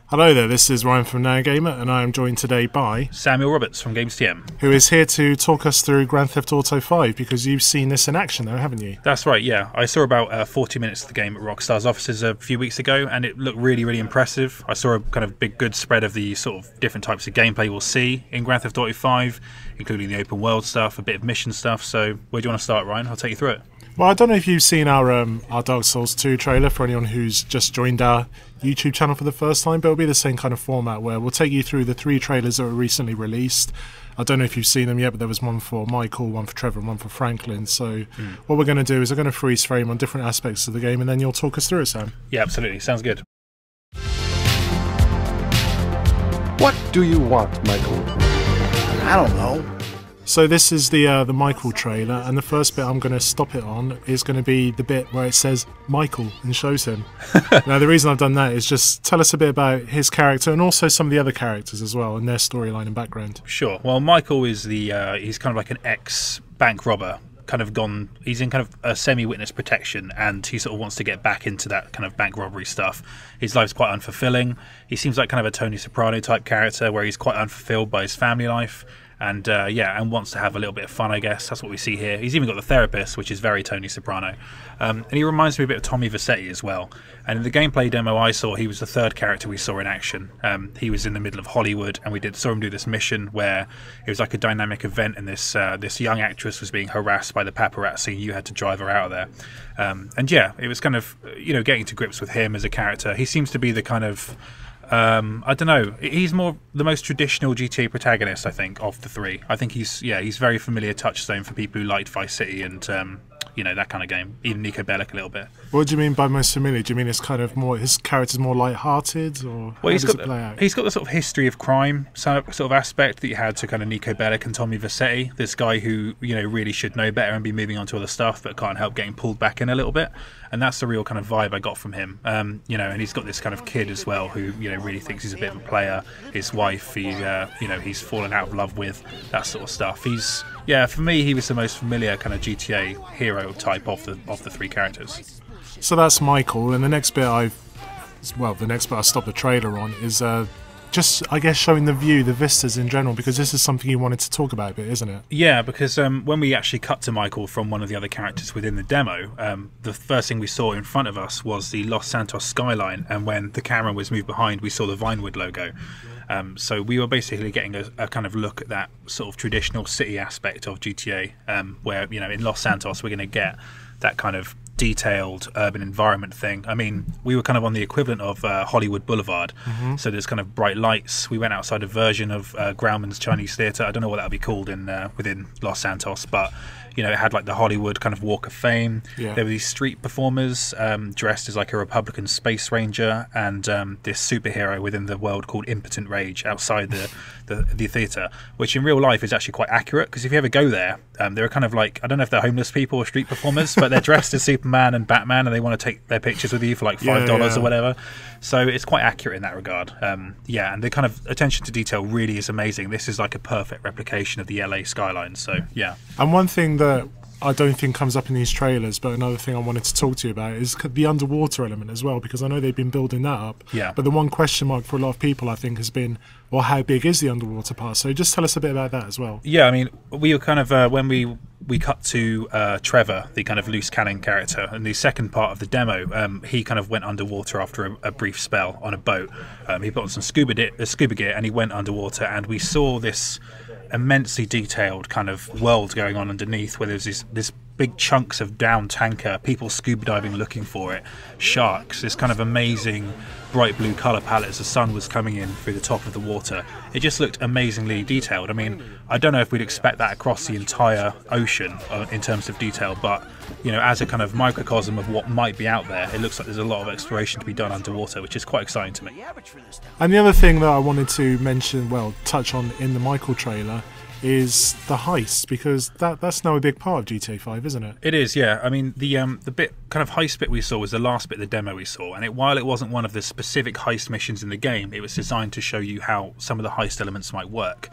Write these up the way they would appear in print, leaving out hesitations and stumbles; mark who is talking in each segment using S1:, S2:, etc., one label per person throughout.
S1: Hello there, this is Ryan from NowGamer, and I am joined today by
S2: Samuel Roberts from GamesTM,
S1: who is here to talk us through Grand Theft Auto 5, because you've seen this in action though, haven't you?
S2: That's right, yeah. I saw about 40 minutes of the game at Rockstar's offices a few weeks ago, and it looked really, really impressive. I saw a kind of big, good spread of the sort of different types of gameplay we'll see in Grand Theft Auto 5, including the open world stuff, a bit of mission stuff. So where do you want to start, Ryan? I'll take you through it.
S1: Well, I don't know if you've seen our Dark Souls 2 trailer, for anyone who's just joined our YouTube channel for the first time, but it'll be the same kind of format where we'll take you through the 3 trailers that were recently released. I don't know if you've seen them yet, but there was one for Michael, one for Trevor, and one for Franklin. So what we're going to do is we're going to freeze frame on different aspects of the game, and then you'll talk us through it, Sam.
S2: Yeah, absolutely. Sounds good.
S3: What do you want, Michael?
S4: I don't know.
S1: So this is the Michael trailer, and the first bit I'm going to stop it on is going to be the bit where it says Michael and shows him. Now the reason I've done that is just tell us a bit about his character and also some of the other characters as well and their storyline and background.
S2: Sure. Well, Michael is he's kind of like an ex-bank robber. He's in kind of a semi-witness protection, and he sort of wants to get back into that kind of bank robbery stuff. His life's quite unfulfilling. He seems like kind of a Tony Soprano type character where he's quite unfulfilled by his family life. And and wants to have a little bit of fun, I guess. That's what we see here. He's even got the therapist, which is very Tony Soprano. And he reminds me a bit of Tommy Vercetti as well. And in the gameplay demo I saw, he was the third character we saw in action. He was in the middle of Hollywood, and we saw him do this mission where it was like a dynamic event, and this young actress was being harassed by the paparazzi. You had to drive her out of there. It was kind of, getting to grips with him as a character. He seems to be the kind of... I don't know. He's more the most traditional GTA protagonist, I think, of the 3. I think he's very familiar touchstone for people who liked Vice City and that kind of game. Even Nico Bellic a little bit.
S1: What do you mean by most familiar? Do you mean it's kind of more his character's more light-hearted, or how does it play out?
S2: He's got the sort of history of crime sort of aspect that you had to kind of Nico Bellic and Tommy Vercetti. This guy who really should know better and be moving on to other stuff, but can't help getting pulled back in a little bit. And that's the real kind of vibe I got from him. And he's got this kind of kid as well who really thinks he's a bit of a player. His wife, he's fallen out of love with, that sort of stuff. For me, he was the most familiar kind of GTA hero type of the 3 characters.
S1: So that's Michael, and the next bit I stopped the trailer on is just, I guess, showing the vistas in general, because this is something you wanted to talk about a bit, isn't it? Yeah,
S2: because when we actually cut to Michael from one of the other characters within the demo, the first thing we saw in front of us was the Los Santos skyline, and when the camera was moved behind, we saw the Vinewood logo. So we were basically getting a kind of look at that sort of traditional city aspect of GTA, where, in Los Santos we're going to get that kind of detailed urban environment thing. I mean, we were kind of on the equivalent of Hollywood Boulevard, so there's kind of bright lights. We went outside a version of Grauman's Chinese Theatre. I don't know what that would be called within Los Santos, but it had like the Hollywood kind of Walk of Fame. Yeah. There were these street performers dressed as like a Republican space ranger and this superhero within the world called Impotent Rage outside the theatre, which in real life is actually quite accurate, because if you ever go there, they're kind of like, I don't know if they're homeless people or street performers, but they're dressed as Superman and Batman, and they want to take their pictures with you for like $5 or whatever. So it's quite accurate in that regard. And the kind of attention to detail really is amazing. This is like a perfect replication of the LA skyline. So yeah.
S1: And one thing that I don't think comes up in these trailers, but another thing I wanted to talk to you about is the underwater element as well, because I know they've been building that up. Yeah. But the one question mark for a lot of people, I think, has been, well, how big is the underwater part? So just tell us a bit about that as well.
S2: Yeah, I mean, we were kind of, when we cut to Trevor, the kind of loose cannon character, and the second part of the demo, he kind of went underwater after a brief spell on a boat. He put on some scuba gear and he went underwater, and we saw this immensely detailed kind of world going on underneath, where there's this big chunks of downed tanker, people scuba diving looking for it, sharks, this kind of amazing bright blue colour palette as the sun was coming in through the top of the water. It just looked amazingly detailed. I mean, I don't know if we'd expect that across the entire ocean in terms of detail, but as a kind of microcosm of what might be out there, it looks like there's a lot of exploration to be done underwater, which is quite exciting to me.
S1: And the other thing that I wanted to mention, touch on in the Michael trailer, is the heist, because that's now a big part of GTA 5, isn't it?
S2: It is, yeah. I mean, the bit kind of heist bit we saw was the last bit of the demo we saw, and while it wasn't one of the specific heist missions in the game, it was designed to show you how some of the heist elements might work.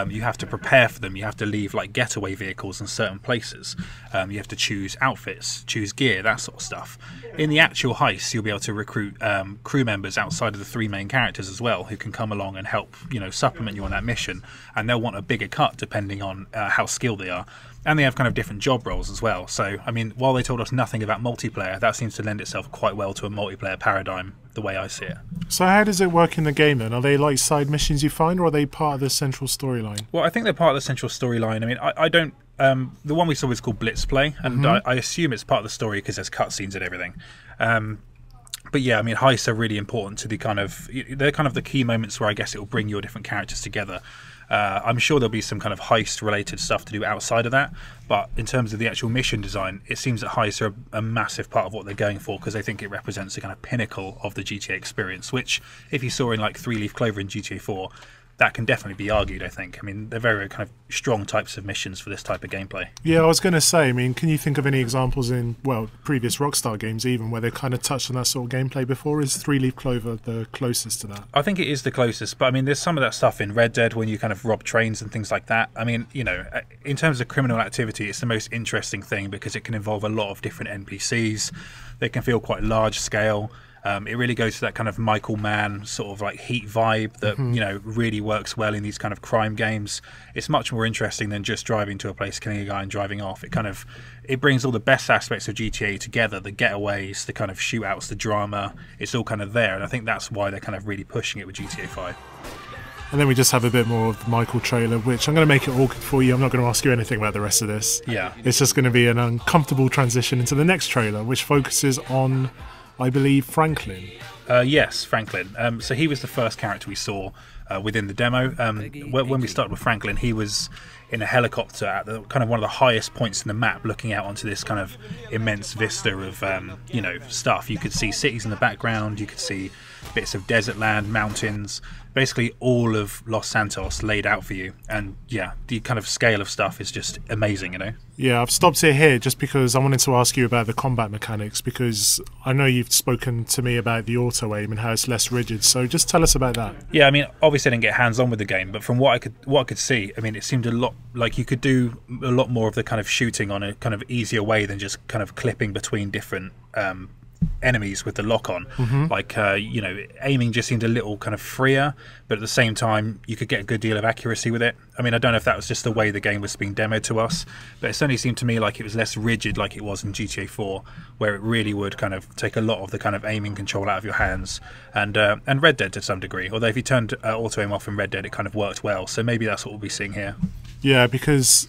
S2: You have to prepare for them. You have to leave like getaway vehicles in certain places. You have to choose outfits, choose gear, that sort of stuff. In the actual heist, you'll be able to recruit crew members outside of the three main characters as well, who can come along and help, supplement you on that mission. And they'll want a bigger cut depending on how skilled they are. And they have kind of different job roles as well. So, I mean, while they told us nothing about multiplayer, that seems to lend itself quite well to a multiplayer paradigm, the way I see it.
S1: So how does it work in the game then? Are they like side missions you find, or are they part of the central storyline?
S2: Well, I think they're part of the central storyline. I mean, I don't... the one we saw was called Blitz Play, and I assume it's part of the story because there's cutscenes and everything. But yeah, I mean, heists are really important to the kind of... They're kind of the key moments where I guess it will bring your different characters together. I'm sure there'll be some kind of heist-related stuff to do outside of that, but in terms of the actual mission design, it seems that heists are a massive part of what they're going for, because they think it represents the kind of pinnacle of the GTA experience, which, if you saw in like Three Leaf Clover in GTA 4, that can definitely be argued, I think. I mean, they're very, very kind of strong types of missions for this type of gameplay.
S1: Yeah, I was going to say, I mean, can you think of any examples in, well, previous Rockstar games even, where they've kind of touched on that sort of gameplay before? Is Three Leaf Clover the closest to that?
S2: I think it is the closest, but I mean, there's some of that stuff in Red Dead when you kind of rob trains and things like that. I mean, in terms of criminal activity, it's the most interesting thing because it can involve a lot of different NPCs. They can feel quite large scale. It really goes to that kind of Michael Mann sort of like Heat vibe that really works well in these kind of crime games. It's much more interesting than just driving to a place, killing a guy and driving off. It brings all the best aspects of GTA together, the getaways, the kind of shootouts, the drama. It's all kind of there, and I think that's why they're kind of really pushing it with GTA 5.
S1: And then we just have a bit more of the Michael trailer, which I'm going to make it awkward for you. I'm not going to ask you anything about the rest of this.
S2: Yeah.
S1: It's just going to be an uncomfortable transition into the next trailer, which focuses on, I believe, Franklin.
S2: Yes, Franklin. So he was the first character we saw within the demo. When we started with Franklin, he was in a helicopter at the kind of one of the highest points in the map, looking out onto this kind of immense vista of stuff. You could see cities in the background. You could see bits of desert land, mountains, basically all of Los Santos laid out for you. And yeah, the kind of scale of stuff is just amazing,
S1: Yeah, I've stopped it here just because I wanted to ask you about the combat mechanics, because I know you've spoken to me about the auto aim and how it's less rigid, so just tell us about that.
S2: Yeah, I mean, obviously I didn't get hands-on with the game, but from what I could see, I mean, it seemed a lot like you could do a lot more of the kind of shooting on a kind of easier way than just kind of clipping between different enemies with the lock on. Aiming just seemed a little kind of freer, but at the same time you could get a good deal of accuracy with it. I mean, I don't know if that was just the way the game was being demoed to us, but it certainly seemed to me like it was less rigid like it was in GTA 4, where it really would kind of take a lot of the kind of aiming control out of your hands, and Red Dead to some degree, although if you turned auto aim off in Red Dead it kind of worked well, so maybe that's what we'll be seeing here.
S1: Yeah, because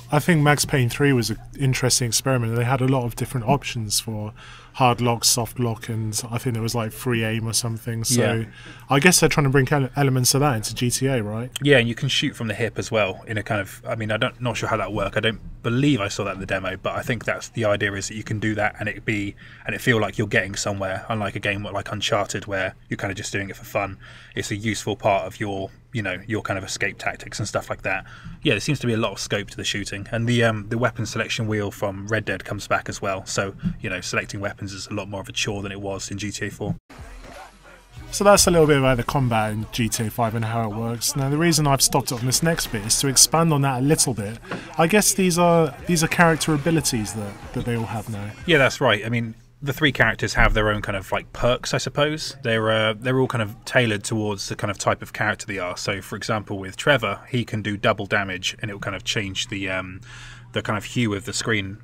S1: I think Max Payne 3 was an interesting experiment. They had a lot of different options for hard lock, soft lock, and I think there was like free aim or something. So yeah. I guess they're trying to bring elements of that into GTA, right? Yeah,
S2: and you can shoot from the hip as well in a kind of, I mean, not sure how that works. I don't believe I saw that in the demo, but I think that's the idea, is that you can do that and it feel like you're getting somewhere, unlike a game like Uncharted where you're kind of just doing it for fun. It's a useful part of your kind of escape tactics and stuff like that. Yeah, there seems to be a lot of scope to the shooting, and the weapon selection wheel from Red Dead comes back as well. So selecting weapons is a lot more of a chore than it was in GTA 4.
S1: So that's a little bit about the combat in GTA 5 and how it works. Now the reason I've stopped on this next bit is to expand on that a little bit. I guess these are character abilities that they all have now.
S2: Yeah, that's right. I mean, the three characters have their own kind of like perks, I suppose. They're all kind of tailored towards the kind of type of character they are. So for example, with Trevor, he can do double damage, and it will kind of change the kind of hue of the screen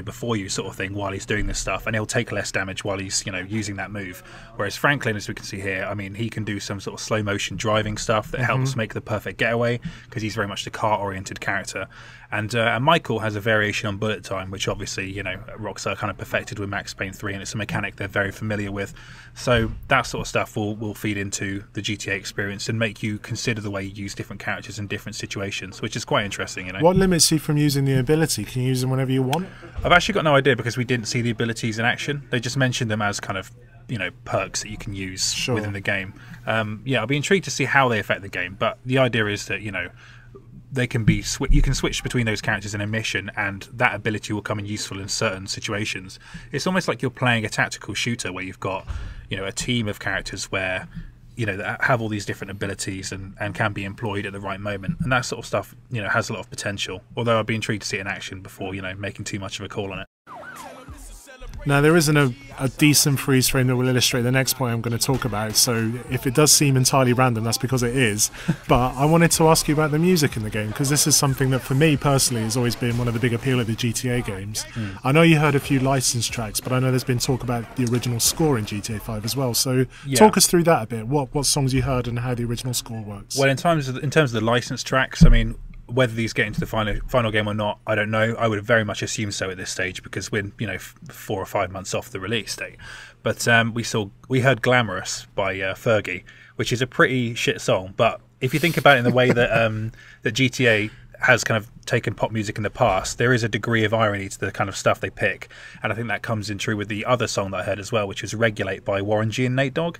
S2: before you, sort of thing, while he's doing this stuff, and he'll take less damage while he's using that move. Whereas Franklin, as we can see here, I mean, he can do some sort of slow motion driving stuff that helps make the perfect getaway, because he's very much the car oriented character. And Michael has a variation on bullet time, which obviously Rockstar kind of perfected with Max Payne 3, and it's a mechanic they're very familiar with. So that sort of stuff will feed into the GTA experience and make you consider the way you use different characters in different situations, which is quite interesting.
S1: What limits you from using the ability? Can you use them whenever you want?
S2: I've actually got no idea, because we didn't see the abilities in action. They just mentioned them as kind of perks that you can use within the game. I'll be intrigued to see how they affect the game, but the idea is that they can be you can switch between those characters in a mission, and that ability will come in useful in certain situations. It's almost like you're playing a tactical shooter where you've got, you know, a team of characters where, you know, that have all these different abilities and can be employed at the right moment, and that sort of stuff, you know, has a lot of potential. Although I'd be intrigued to see it in action before, you know, making too much of a call on it.
S1: Now, there isn't a decent freeze frame that will illustrate the next point I'm going to talk about, so if it does seem entirely random, that's because it is. But I wanted to ask you about the music in the game, because this is something that for me personally has always been one of the big appeal of the GTA games. I know you heard a few licensed tracks, but I know there's been talk about the original score in GTA 5 as well, so talk us through that a bit. What songs you heard and how the original score works.
S2: Well, in terms of the licensed tracks, I mean, whether these get into the final game or not, I don't know. I would very much assume so at this stage, because we're, you know, 4 or 5 months off the release date. But we heard "Glamorous" by Fergie, which is a pretty shit song. But if you think about it in the way that that GTA has kind of taken pop music in the past, there is a degree of irony to the kind of stuff they pick, and I think that comes in true with the other song that I heard as well, which was "Regulate" by Warren G and Nate Dogg.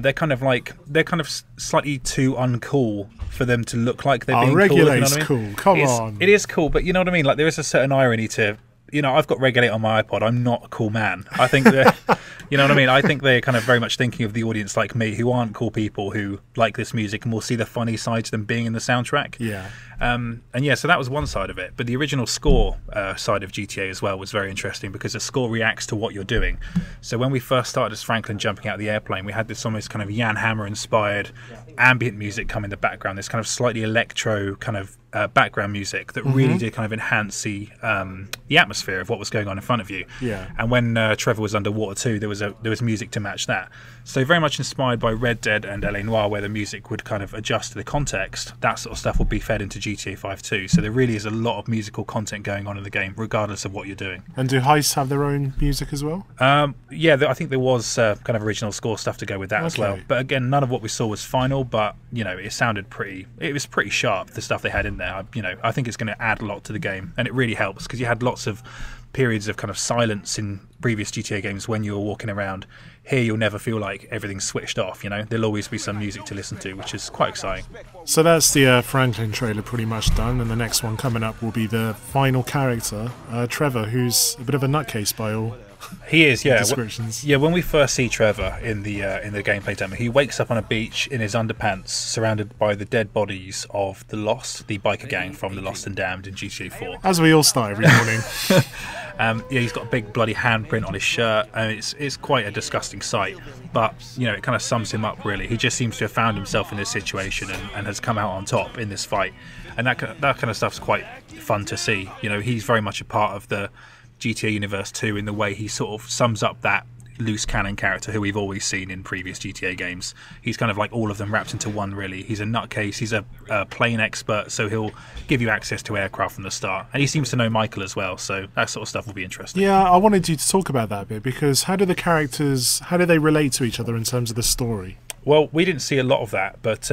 S2: They're kind of slightly too uncool for them to look like they're being cool.
S1: Regulate's cool. Come on.
S2: It is cool, but you know what I mean? Like, there is a certain irony to, you know, I've got Regulate on my iPod. I'm not a cool man. I think that, you know what I mean? I think they're kind of very much thinking of the audience like me, who aren't cool people, who like this music and will see the funny side to them being in the soundtrack.
S1: Yeah.
S2: And yeah, so that was one side of it. But the original score side of GTA as well was very interesting, because the score reacts to what you're doing. So when we first started as Franklin jumping out of the airplane, we had this almost kind of Jan Hammer inspired ambient music come in the background, this kind of slightly electro kind of background music that really did kind of enhance the atmosphere of what was going on in front of you.
S1: Yeah.
S2: And when Trevor was underwater too, there was music to match that. So very much inspired by Red Dead and LA Noire, where the music would kind of adjust to the context. That sort of stuff will be fed into GTA 5 too. So there really is a lot of musical content going on in the game, regardless of what you're doing.
S1: And do HEIST have their own music as well?
S2: Yeah, I think there was kind of original score stuff to go with that as well. But again, none of what we saw was final, but, you know, it was pretty sharp, the stuff they had in there. You know, I think it's going to add a lot to the game, and it really helps, because you had lots of periods of kind of silence in previous GTA games when you were walking around. Here you'll never feel like everything's switched off, you know. There'll always be some music to listen to, which is quite exciting.
S1: So that's the Franklin trailer pretty much done, and the next one coming up will be the final character, Trevor, who's a bit of a nutcase by all
S2: he is, yeah.
S1: descriptions.
S2: Yeah, when we first see Trevor in the gameplay demo, he wakes up on a beach in his underpants, surrounded by the dead bodies of the Lost, the biker gang from the Lost and Damned in GTA 4.
S1: As we all start every morning.
S2: Yeah, he's got a big bloody handprint on his shirt, and it's quite a disgusting sight. But, you know, it kind of sums him up, really. He just seems to have found himself in this situation and has come out on top in this fight. And that kind of stuff's quite fun to see. You know, he's very much a part of the GTA Universe 2 in the way he sort of sums up that loose cannon character who we've always seen in previous GTA games. He's kind of like all of them wrapped into one, really. He's a nutcase, he's a plane expert, so he'll give you access to aircraft from the start. And he seems to know Michael as well, so that sort of stuff will be interesting.
S1: Yeah, I wanted you to talk about that a bit, because how do they relate to each other in terms of the story?
S2: Well, we didn't see a lot of that, but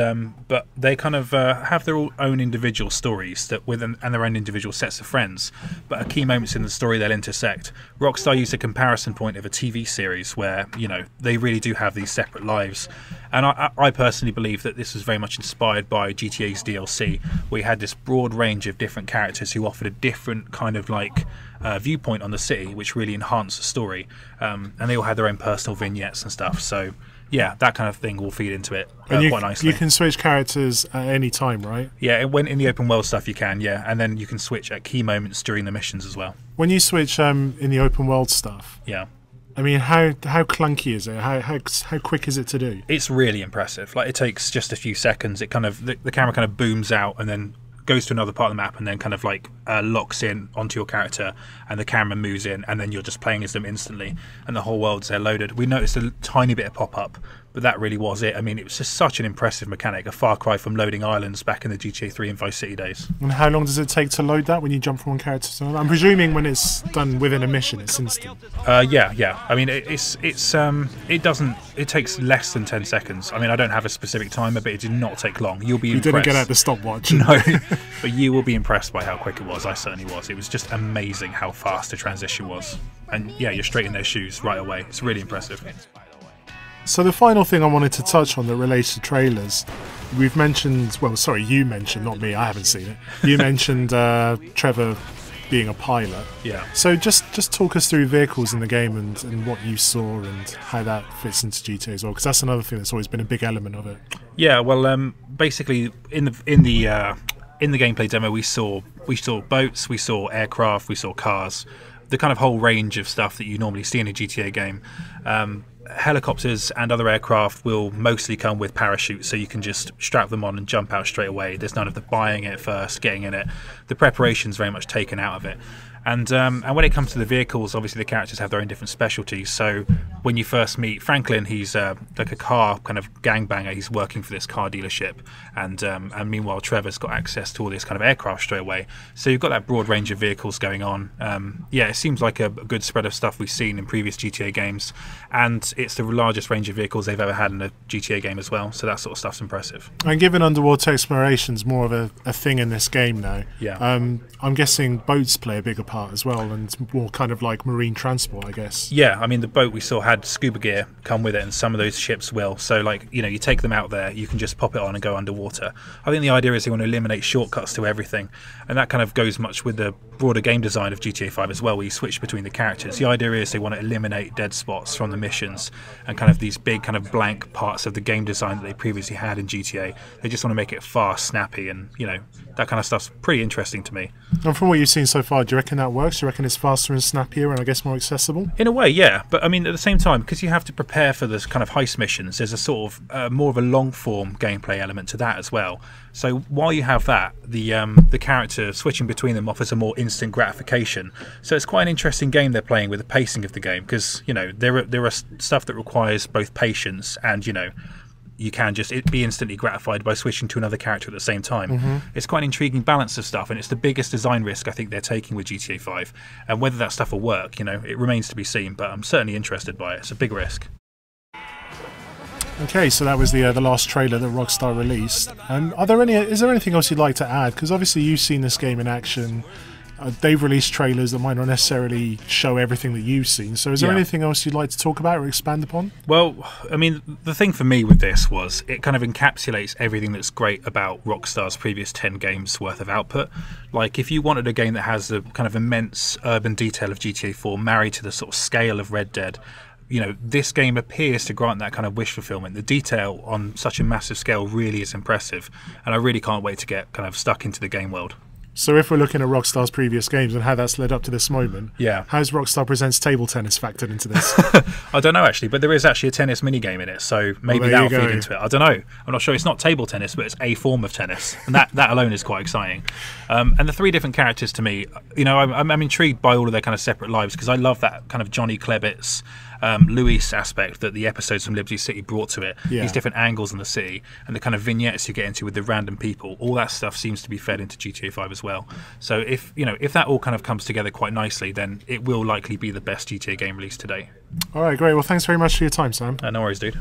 S2: they kind of have their own individual stories and their own individual sets of friends. But at key moments in the story, they'll intersect. Rockstar used a comparison point of a TV series where, you know, they really do have these separate lives. And I personally believe that this was very much inspired by GTA's DLC, where you had this broad range of different characters who offered a different kind of like viewpoint on the city, which really enhanced the story. And they all had their own personal vignettes and stuff. So yeah, that kind of thing will feed into it quite nicely.
S1: You can switch characters at any time, right?
S2: Yeah, when in the open world stuff you can, yeah. And then you can switch at key moments during the missions as well.
S1: When you switch in the open world stuff,
S2: yeah.
S1: I mean, how clunky is it? How quick is it to do?
S2: It's really impressive. Like, it takes just a few seconds. It kind of the camera kind of booms out and then goes to another part of the map and then kind of like locks in onto your character, and the camera moves in, and then you're just playing as them instantly, and the whole world's there loaded. We noticed a tiny bit of pop-up, but that really was it. I mean, it was just such an impressive mechanic, a far cry from loading islands back in the GTA 3 and Vice City days.
S1: And how long does it take to load that when you jump from one character to another? I'm presuming when it's done within a mission, it's instant.
S2: Yeah. I mean, it takes less than 10 seconds. I mean, I don't have a specific timer, but it did not take long. You'll be impressed.
S1: You didn't get out the stopwatch.
S2: No, but you will be impressed by how quick it was. I certainly was. It was just amazing how fast the transition was. And yeah, you're straight in their shoes right away. It's really impressive.
S1: So the final thing I wanted to touch on that relates to trailers, we've mentioned, well, sorry, you mentioned, not me, I haven't seen it. You mentioned Trevor being a pilot.
S2: Yeah.
S1: So just talk us through vehicles in the game and what you saw and how that fits into GTA as well, because that's another thing that's always been a big element of it.
S2: Yeah. Well, basically in the gameplay demo, we saw boats, we saw aircraft, we saw cars, the kind of whole range of stuff that you normally see in a GTA game. Helicopters and other aircraft will mostly come with parachutes, so you can just strap them on and jump out straight away. There's none of the buying it first, getting in it. The preparation's very much taken out of it. And when it comes to the vehicles, obviously the characters have their own different specialties. So when you first meet Franklin, he's like a car kind of gangbanger. He's working for this car dealership, and meanwhile Trevor's got access to all this kind of aircraft straight away. So you've got that broad range of vehicles going on. Yeah, it seems like a good spread of stuff we've seen in previous GTA games, and it's the largest range of vehicles they've ever had in a GTA game as well. So that sort of stuff's impressive.
S1: And given underwater exploration's more of a thing in this game now,
S2: Yeah.
S1: I'm guessing boats play a bigger part as well, and more kind of like marine transport, I guess.
S2: Yeah, I mean the boat we saw had scuba gear come with it, and some of those ships will. So like, you know, you take them out there, you can just pop it on and go underwater. I think the idea is they want to eliminate shortcuts to everything, and that kind of goes much with the broader game design of GTA 5 as well, where you switch between the characters. The idea is they want to eliminate dead spots from the missions and kind of these big kind of blank parts of the game design that they previously had in GTA. They just want to make it fast, snappy, and you know, that kind of stuff's pretty interesting to me.
S1: And from what you've seen so far, do you reckon that works? Do you reckon it's faster and snappier and I guess more accessible?
S2: In a way, yeah. But I mean, at the same time, because you have to prepare for this kind of heist missions, there's a sort of more of a long-form gameplay element to that as well. So while you have that, the character switching between them offers a more instant gratification. So it's quite an interesting game they're playing with the pacing of the game, because you know there are stuff that requires both patience and, you know, you can just be instantly gratified by switching to another character at the same time. It's quite an intriguing balance of stuff, and it's the biggest design risk I think they're taking with GTA 5. And whether that stuff will work, you know, it remains to be seen, but I'm certainly interested by it. It's a big risk.
S1: Okay, so that was the last trailer that Rockstar released. Is there anything else you'd like to add? Because obviously you've seen this game in action. They've released trailers that might not necessarily show everything that you've seen. So is there anything else you'd like to talk about or expand upon?
S2: Well, I mean, the thing for me with this was it kind of encapsulates everything that's great about Rockstar's previous 10 games worth of output. Like, if you wanted a game that has the kind of immense urban detail of GTA 4 married to the sort of scale of Red Dead, you know, this game appears to grant that kind of wish fulfillment. The detail on such a massive scale really is impressive, and I really can't wait to get kind of stuck into the game world.
S1: So if we're looking at Rockstar's previous games and how that's led up to this moment, how's Rockstar Presents Table Tennis factored into this?
S2: I don't know, actually, but there is actually a tennis minigame in it, so maybe that'll feed into it. I don't know. I'm not sure. It's not table tennis, but it's a form of tennis, and that alone is quite exciting. And the three different characters, to me, you know, I'm intrigued by all of their kind of separate lives, because I love that kind of Johnny Klebitz, Luis aspect that the episodes from Liberty City brought to it. These different angles in the city and the kind of vignettes you get into with the random people, all that stuff seems to be fed into GTA 5 as well. So if that all kind of comes together quite nicely, then it will likely be the best GTA game released today.
S1: All right, great. Well, thanks very much for your time, Sam.
S2: No worries, dude.